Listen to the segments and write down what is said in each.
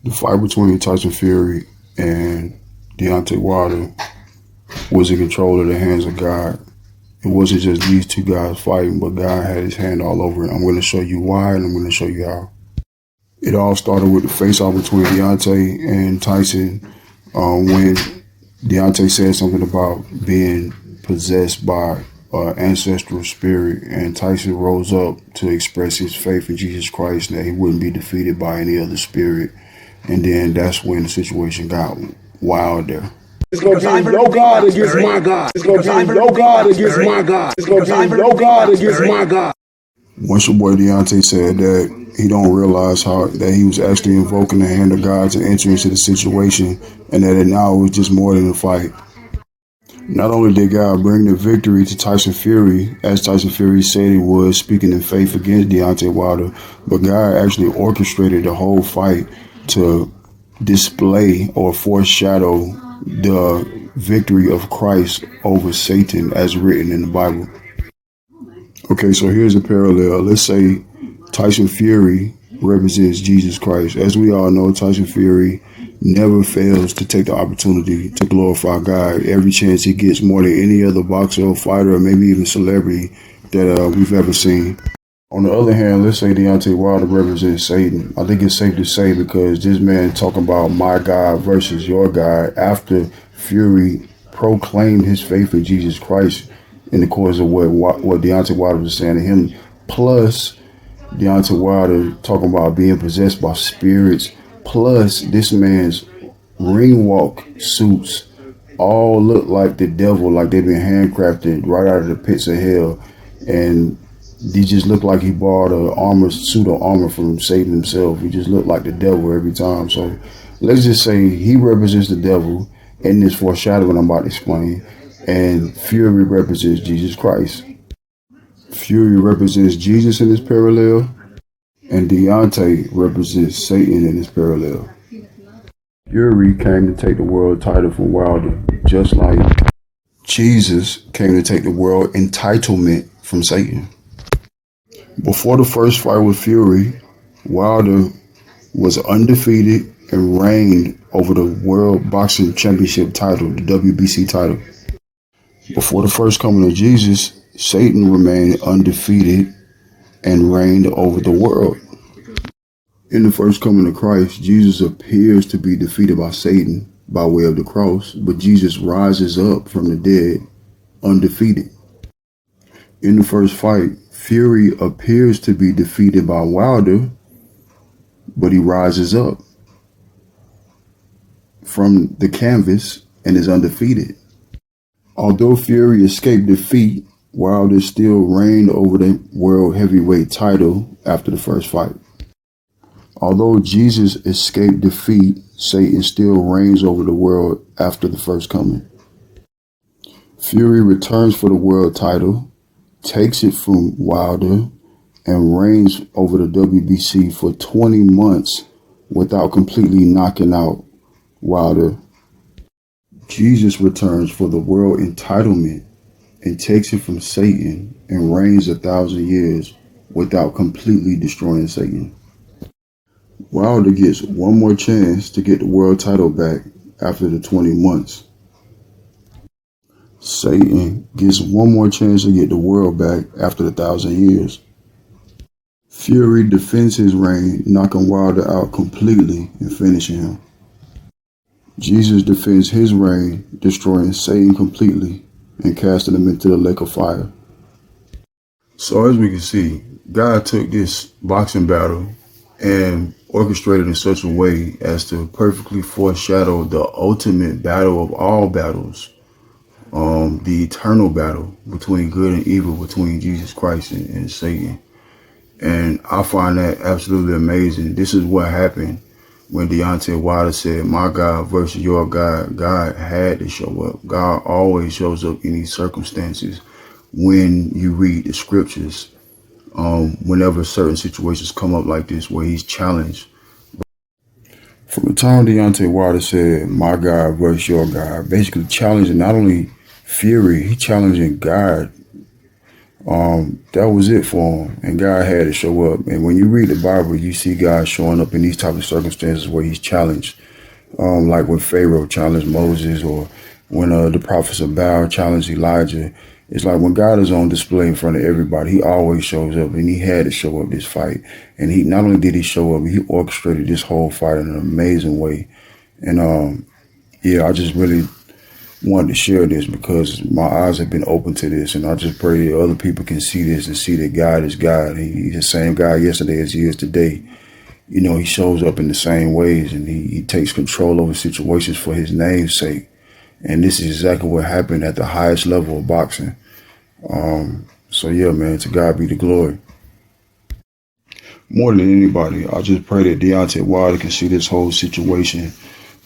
The fight between Tyson Fury and Deontay Wilder was in control of the hands of God. It wasn't just these two guys fighting, but God had his hand all over it. I'm going to show you why, and I'm going to show you how. It all started with the face-off between Deontay and Tyson when Deontay said something about being possessed by ancestral spirit, and Tyson rose up to express his faith in Jesus Christ, that he wouldn't be defeated by any other spirit. And then that's when the situation got wild there. It's gonna be no God against my God. It's gonna be no God against my God. It's gonna be no God against my God. Once your boy Deontay said that, he don't realize how that he was actually invoking the hand of God to enter into the situation, and that it now was just more than a fight. Not only did God bring the victory to Tyson Fury, as Tyson Fury said he was, speaking in faith against Deontay Wilder, but God actually orchestrated the whole fight to display or foreshadow the victory of Christ over Satan as written in the Bible. Okay, so here's a parallel. Let's say Tyson Fury represents Jesus Christ. As we all know, Tyson Fury never fails to take the opportunity to glorify God every chance he gets, more than any other boxer or fighter or maybe even celebrity that we've ever seen. On the other hand, let's say Deontay Wilder represents Satan. I think it's safe to say, because this man talking about my God versus your God after Fury proclaimed his faith in Jesus Christ in the course of what Deontay Wilder was saying to him, plus Deontay Wilder talking about being possessed by spirits, plus this man's ring walk suits all look like the devil, like they've been handcrafted right out of the pits of hell, and he just looked like he borrowed a suit of armor from Satan himself. He just looked like the devil every time. So let's just say he represents the devil in this foreshadowing I'm about to explain, and Fury represents Jesus Christ. Fury represents Jesus in this parallel, and Deontay represents Satan in this parallel. Fury came to take the world title from Wilder, just like Jesus came to take the world entitlement from Satan. Before the first fight with Fury, Wilder was undefeated and reigned over the World Boxing Championship title, the WBC title. Before the first coming of Jesus, Satan remained undefeated and reigned over the world. In the first coming of Christ, Jesus appears to be defeated by Satan by way of the cross, but Jesus rises up from the dead undefeated. In the first fight, Fury appears to be defeated by Wilder, but he rises up from the canvas and is undefeated. Although Fury escaped defeat, Wilder still reigned over the world heavyweight title after the first fight. Although Jesus escaped defeat, Satan still reigns over the world after the first coming. Fury returns for the world title, takes it from Wilder, and reigns over the WBC for 20 months without completely knocking out Wilder. Jesus returns for the world entitlement and takes it from Satan and reigns 1,000 years without completely destroying Satan. Wilder gets one more chance to get the world title back after the 20 months. Satan gets one more chance to get the world back after the 1,000 years. Fury defends his reign, knocking Wilder out completely and finishing him. Jesus defends his reign, destroying Satan completely and casting him into the lake of fire. So as we can see, God took this boxing battle and orchestrated in such a way as to perfectly foreshadow the ultimate battle of all battles, the eternal battle between good and evil, between Jesus Christ and Satan. And I find that absolutely amazing. This is what happened when Deontay Wilder said, my God versus your God. God had to show up. God always shows up in these circumstances when you read the scriptures. Whenever certain situations come up like this where he's challenged. From the time Deontay Wilder said, my God versus your God, basically challenging not only Fury, he challenging God That was it for him, and God had to show up. And when you read the Bible, you see God showing up in these type of circumstances where he's challenged, like when Pharaoh challenged Moses, or when the prophets of Baal challenged Elijah. It's like when God is on display in front of everybody, he always shows up, and he had to show up this fight. And he not only did he show up, he orchestrated this whole fight in an amazing way. And yeah, I just really wanted to share this because my eyes have been open to this, and I just pray that other people can see this and see that God is God. He's the same God yesterday as he is today. You know, he shows up in the same ways, and he takes control over situations for his name's sake. And this is exactly what happened at the highest level of boxing. So yeah, man, to God be the glory. More than anybody, I just pray that Deontay Wilder can see this whole situation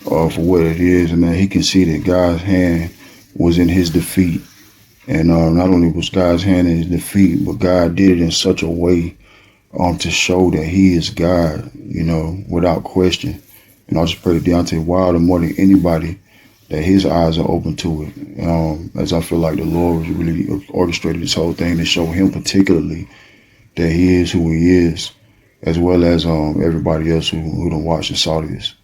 for what it is, and that he can see that God's hand was in his defeat. And not only was God's hand in his defeat, but God did it in such a way to show that he is God, you know, without question. And I just pray that Deontay Wilder, more than anybody, that his eyes are open to it. As I feel like the Lord was really orchestrated this whole thing to show him particularly that he is who he is, as well as everybody else who done watched and saw this.